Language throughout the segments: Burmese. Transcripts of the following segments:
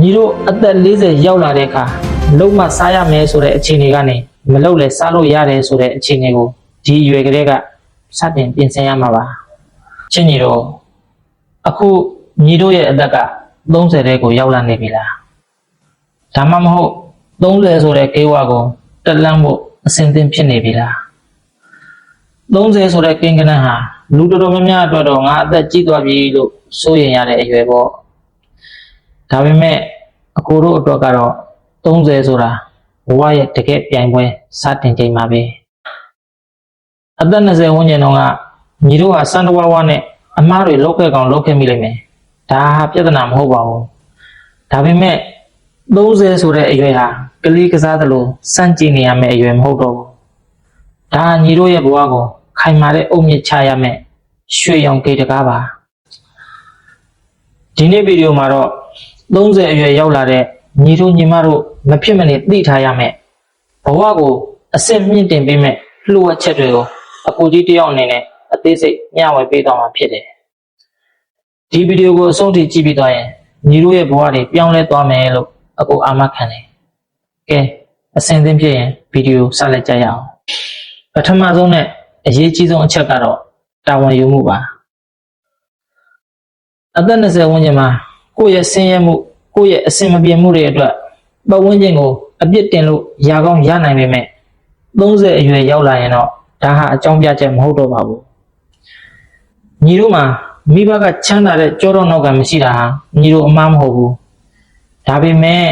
ညီတို့အသက်40ရောက်လာတဲ့အခါလုံးမစားရမယ်ဆိုတဲ့အခြေအနေကနေမလုပ်လဲစားလို့ရတယ်ဆိုတဲ့အခြေအနေကိုဒီရွယ်ကလေးကစတင်ပြင်ဆင်ရမှာပါချင်းညီတို့အခုညီတို့ရဲ့အသက်က30တဲ့ကိုရောက်လာနေပြီလားဒါမှမဟုတ်30ဆိုတဲ့ကေဝါကိုတက်လန့်ဖို့အစဉ်သင့်ဖြစ်နေပြီလား30ဆိုတဲ့ကိန်းကနန်းဟာလူတော်တော်များများအတွက်တော့ငါအသက်ကြီးသွားပြီလို့စိုးရင်ရတဲ့အရွယ်ပေါ့ဒါပေမဲ့အကိုတို့အတွက်ကတော့30ဆိုတာဘဝရဲ့တကယ်ပြိုင်ပွဲစတင်ချိန်မှာပဲအသက်20ဝန်းကျင်တုန်းကညီတို့ဟာစံတဝါဝါနဲ့အမားတွေလောက်ခဲ့ကောင်လောက်ခဲ့မိလိမ့်မယ်ဒါဟာပြဿနာမဟုတ်ပါဘူးဒါပေမဲ့30ဆိုတဲ့အရွယ်ဟာကလေးကစားသလိုစန့်ကျင်နေရမယ့်အရွယ်မဟုတ်တော့ဘူးဒါညီတို့ရဲ့ဘဝကိုခိုင်မာတဲ့အုတ်မြစ်ချရမယ်ရွှေရောင်ကေတကားပါဒီနေ့ဗီဒီယိုမှာတော့30အရွယ်ရောက်လာတဲ့ညီတို့ညီမတို့မဖြစ်မနေသိထားရမယ်ဘဝကိုအစစ်မြင့်တင်ပေးမဲ့လှုပ်ဝက်ချက်တွေကိုအကူကြီးတယောက်အနေနဲ့အသေးစိတ်မျှဝေပေးသွားမှာဖြစ်တယ်ဒီဗီဒီယိုကိုအဆုံးထိကြည့်ပြီးသွားရင်ညီတို့ရဲ့ဘဝတွေပြောင်းလဲသွားမယ်လို့အကူအာမခံတယ်ကဲအစဉ်သင်းဖြစ်ရင်ဗီဒီယိုဆက်လက်ကြရအောင်ပထမဆုံးနဲ့အရေးကြီးဆုံးအချက်ကတော့တာဝန်ယူမှုပါအသက်20ဝန်းကျင်မှာကိုယ့်ရဲ့ဆင်းရဲမှုကိုယ့်ရဲ့အဆင်မပြေမှုတွေအတွက်ပတ်ဝန်းကျင်ကိုအပြစ်တင်လို့ရာကောင်းရနိုင်ပေမဲ့30အရွယ်ရောက်လာရင်တော့ဒါဟာအကြောင်းပြချက်မဟုတ်တော့ပါဘူးညီတို့မှာမိဘကချမ်းသာတဲ့ကြောတော့နောက်ကမရှိတာဟာညီတို့အမှားမဟုတ်ဘူးဒါပေမဲ့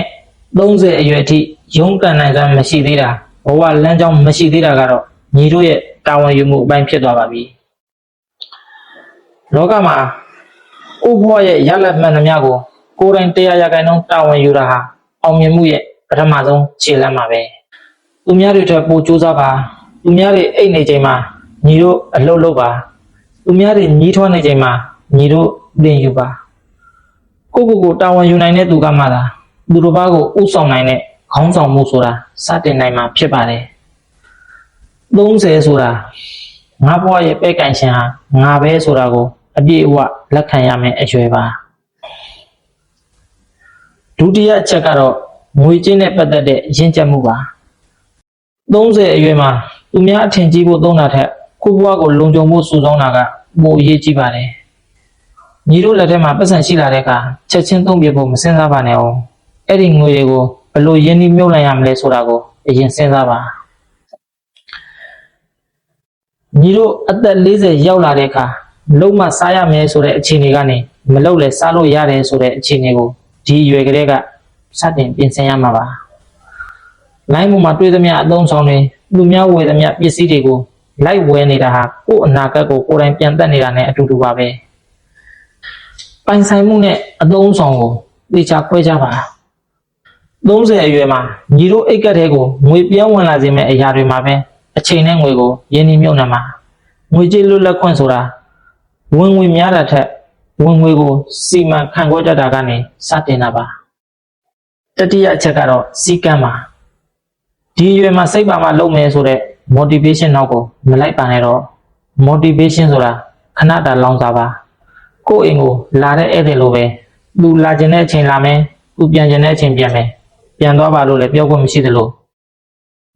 30အရွယ်အထိရုန်းကန်နိုင်စွမ်းမရှိသေးတာဘဝလမ်းကြောင်းမရှိသေးတာကတော့ညီတို့ရဲ့တာဝန်ယူမှုအပိုင်းဖြစ်သွားပါပြီလောကမှာကိုယ့်ဘဝရဲ့ရလဒ်မှန်သမျှကိုကိုယ်တိုင်100%တာဝန်ယူတာဟာအောင်မြင်မှုရဲ့ပထမဆုံးခြေလှမ်းပါပဲသူများတွေထက်ပိုကြိုးစားပါသူများတွေအိတ်နေချိန်မှာညီတို့အလုပ်လုပ်ပါသူများတွေညီးထွားနေချိန်မှာညီတို့သင်ယူပါကိုယ့်တာဝန်ယူနိုင်တဲ့သူကမှသာသူတို့ဘာကိုဥဆောင်နိုင်တဲ့ခေါင်းဆောင်မှုဆိုတာစတင်နိုင်မှာဖြစ်ပါတယ်30ဆိုတာငါဘဝရဲ့ပဲ့ကန်ရှင်ဟာငါပဲဆိုတာကိုအပြည့်အဝလက်ခံရမယ့်အရွယ်ပါဒုတိယအချက်ကတော့ငွေကြေးနဲ့ပတ်သက်တဲ့ရင့်ကျက်မှုပါ30အရွယ်မှာသူများအထင်ကြီးဖို့သုံးတာထက်ကိုယ့်ဘဝကိုလုံခြုံဖို့စုဆောင်းတာကပိုအရေးကြီးပါတယ်ညီတို့လက်ထဲမှာပတ်စံရှိလာတဲ့အခါချက်ချင်းသုံးပြဖို့မစဉ်းစားပါနဲ့အောင်အဲ့ဒီငွေတွေကိုဘယ်လိုရင်းနှီးမြှုပ်နှံရမလဲဆိုတာကိုအရင်စဉ်းစားပါညီတို့အသက်40ရောက်လာတဲ့အခါလုံးမစားရမယ်ဆိုတဲ့အခြေအနေကနေမလုပ်လဲစားလို့ရတယ်ဆိုတဲ့အခြေအနေကိုဒီရွယ်ကလေးကစတင်ပြင်ဆင်ရမှာပါလိုင်းပေါ်မှာတွေ့သမျှအသုံးဆောင်တွေလူများဝယ်သမျှပစ္စည်းတွေကိုလိုက်ဝယ်နေတာဟာကိုယ့်အနာဂတ်ကိုကိုယ်တိုင်ပြန်တက်နေတာနဲ့အတူတူပါပဲပိုင်ဆိုင်မှုနဲ့အသုံးဆောင်ကိုသိချခွဲကြပါ30အရွယ်မှာညီတို့အိတ်ကက်တဲ့ကိုငွေပြောင်းဝင်လာစေမယ့်အရာတွေမှာပဲအချိန်နဲ့ငွေကိုရင်းနှီးမြှုပ်နှံမှာငွေကြေးလွတ်လပ်ခွင့်ဆိုတာဝင်ငွေများတာထက်ဝင်ငွေကိုစီမံခန့်ခွဲတတ်တာကနေစတင်တာပါတတိယအချက်ကတော့စီကံပါဒီရွယ်မှာစိတ်ပါမှလုပ်မယ်ဆိုတဲ့ motivation နောက်ကိုမလိုက်ပါနဲ့တော့ motivation ဆိုတာခဏတာလောင်စာပါကိုယ့်အိမ်ကိုလာတဲ့ဧည့်သည်လိုပဲသူလာခြင်းတဲ့အချိန်လာမယ်သူပြန်ခြင်းတဲ့အချိန်ပြန်မယ်ပြန်သွားပါလို့လည်းပြောခွင့်မရှိသလို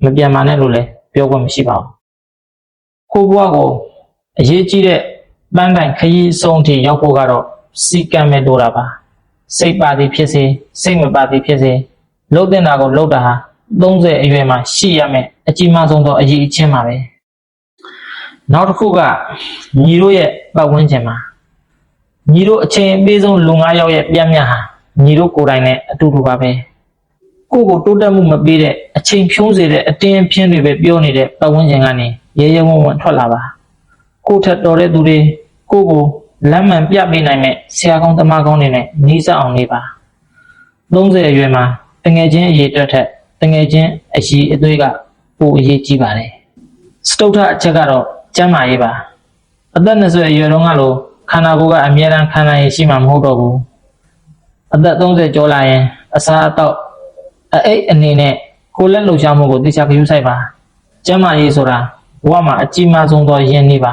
မပြန်ပါနဲ့လို့လည်းပြောခွင့်မရှိပါဘူးကိုယ့်ဘဝကိုအရေးကြီးတဲ့ပန်းတိုင်ခရီးဆုံးထိရောက်ဖို့ကတော့စီကံမဲ့လို့တာပါစိတ်ပါသည်ဖြစ်စေစိတ်မပါသည်ဖြစ်စေလှုပ်တဲ့တာကိုလှုပ်တာဟာ30အရွယ်မှာရှိရမယ်အကြီးမားဆုံးသောအရေးအချင်းပါပဲနောက်တစ်ခုကညီတို့ရဲ့ပတ်ဝန်းကျင်မှာညီတို့အချိန်အပေးဆုံးလူ9ယောက်ရဲ့ပြတ်မြတ်ဟာညီတို့ကိုယ်တိုင်နဲ့အတူတူပါပဲကိုယ့်ကိုတိုးတက်မှုမပေးတဲ့အချိန်ဖြုံးစေတဲ့အတင်းအဖျင်းတွေပဲပြောနေတဲ့ပတ်ဝန်းကျင်ကနေရဲရဲဝံ့ဝံ့ထွက်လာပါကိုယ့်ထက်တော်တဲ့သူတွေကိုယ့်ကိုလမ်းမှန်ပြပေးနိုင်မဲ့ဆရာကောင်းသမားကောင်းတွေနဲ့နှီးစပ်အောင်နေပါ30အရွယ်မှာတငယ်ချင်းအရေးအတွက်ထက်တငယ်ချင်းအရေးအသွေးကပိုအရေးကြီးပါတယ်စတုတ္ထအချက်ကတော့ကျန်းမာရေးပါအသက်20အရွယ်တုန်းကလိုခန္ဓာကိုယ်ကအမြဲတမ်းခံနိုင်ရရှိမှာမဟုတ်တော့ဘူးအသက်30ကျော်လာရင်အစားအသောက်အိတ်အနေနဲ့ကိုယ်လက်လှုပ်ရှားမှုကိုသိချဂရုစိုက်ပါကျန်းမာရေးဆိုတာဘဝမှာအကြီးမားဆုံးသောယဉ်နေပါ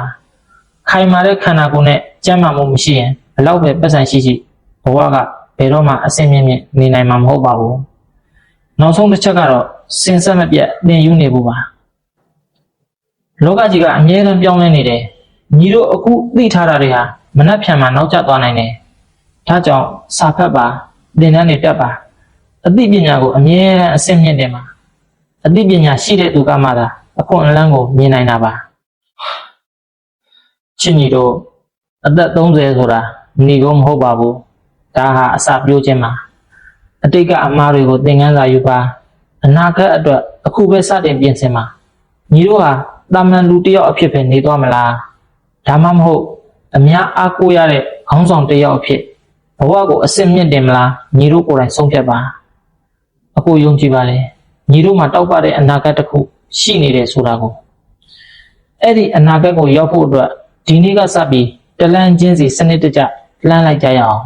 ခိုင်မာတဲ့ခန္ဓာကိုယ်နဲ့ကျန်းမာမှုမရှိရင်ဘယ်လောက်ပဲပတ်စံရှိဘဝက ဘယ်တော့မှအစင်မြင့်မြင့်နေနိုင်မှာမဟုတ်ပါဘူးနောက်ဆုံးတစ်ချက်ကတော့စင်ဆက်မပြတ်သင်ယူနေဖို့ပါလောကကြီးကအမြဲတမ်းပြောင်းလဲနေတယ်ညီတို့အခုသိထားတာတွေဟာမနှက်ဖြန်မှာနောက်ကျသွားနိုင်တယ်ဒါကြောင့်စာဖတ်ပါသင်တန်းတွေတက်ပါအသိပညာကိုအမြဲတမ်းအစင်မြင့်တယ်မှာအသိပညာရှိတဲ့သူကမှသာအခွင့်အလမ်းကိုမြင်နိုင်တာပါချစ်ညီတို့အသက်30ဆိုတာနေကုန်မဟုတ်ပါဘူးဒါဟာအစာပြိုးခြင်းပါအတိတ်ကအမှားတွေကိုသင်ခန်းစာယူပါအနာဂတ်အတွက်အခုပဲစတင်ပြင်ဆင်ပါညီတို့ဟာတာမန်လူတစ်ယောက်အဖြစ်ပဲနေသွားမလားဒါမှမဟုတ်အများအားကိုးရတဲ့ခေါင်းဆောင်တစ်ယောက်အဖြစ်ဘဝကိုအစစ်မြင့်တင်မလားညီတို့ကိုယ်တိုင်ဆုံးဖြတ်ပါအခုယုံကြည်ပါလေညီတို့မှာတောက်ပတဲ့အနာဂတ်တစ်ခုရှိနေတယ်ဆိုတာကိုအဲ့ဒီအနာဂတ်ကိုရောက်ဖို့အတွက်ဒီနေ့ကစပြီးတလန့်ချင်းစီစနစ်တကျလှမ်းလိုက်ကြရအောင်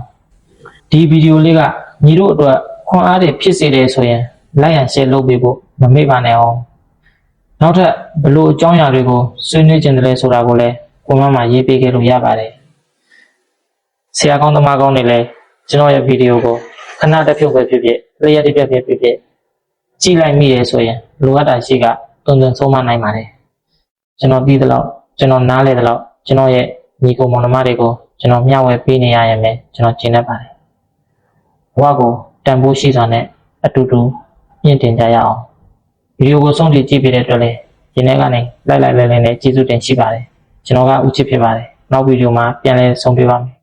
ဒီဗီဒီယိုလေးကညီတို့အတွက်ခွန်အားတွေဖြစ်စေတယ်ဆိုရင်like and share လုပ်ပေးဖို့မမေ့ပါနဲ့အောင်နောက်ထပ်ဘလို့အကြောင်းအရာတွေကိုဆွေးနွေးကြတယ်ဆိုတာကိုလည်းကွန်မန့်မှာရေးပေးခဲ့လို့ရပါတယ်ဆရာကောင်းသမားကောင်းတွေလည်းကျွန်တော်ရဲ့ဗီဒီယိုကိုခဏတစ်ဖြုတ်ပဲဖြစ်ဖြစ်လျှက်တစ်ပြက်ဖြစ်ဖြစ်ကြည့်လိုက်မိတယ်ဆိုရင်လိုအပ်တာရှိကတုံတုံဆုံးမနိုင်ပါတယ်ကျွန်တော်သိသလောက်ကျွန်တော်နားလေသလောက်ကျွန်တော်ရဲ့ညီကိုမောင်နှမတွေကိုကျွန်တော်မျှဝေပေးနေရရင်ပဲကျွန်တော်ကျင့်တတ်ပါတယ်ဘဝကိုတန်ဖိုးရှိစွာနဲ့အတူတူမြင့်တင်ကြရအောင်ဗီဒီယိုကိုဆုံးဖြတ်ကြည့်ပေးတဲ့အတွက်လည်းဒီနေ့ကနေလိုက်နဲ့ကျေးဇူးတင်ရှိပါတယ်ကျွန်တော်ကဦးချစ်ဖြစ်ပါတယ်နောက်ဗီဒီယိုမှာပြန်လည်ဆုံတွေ့ပါမယ်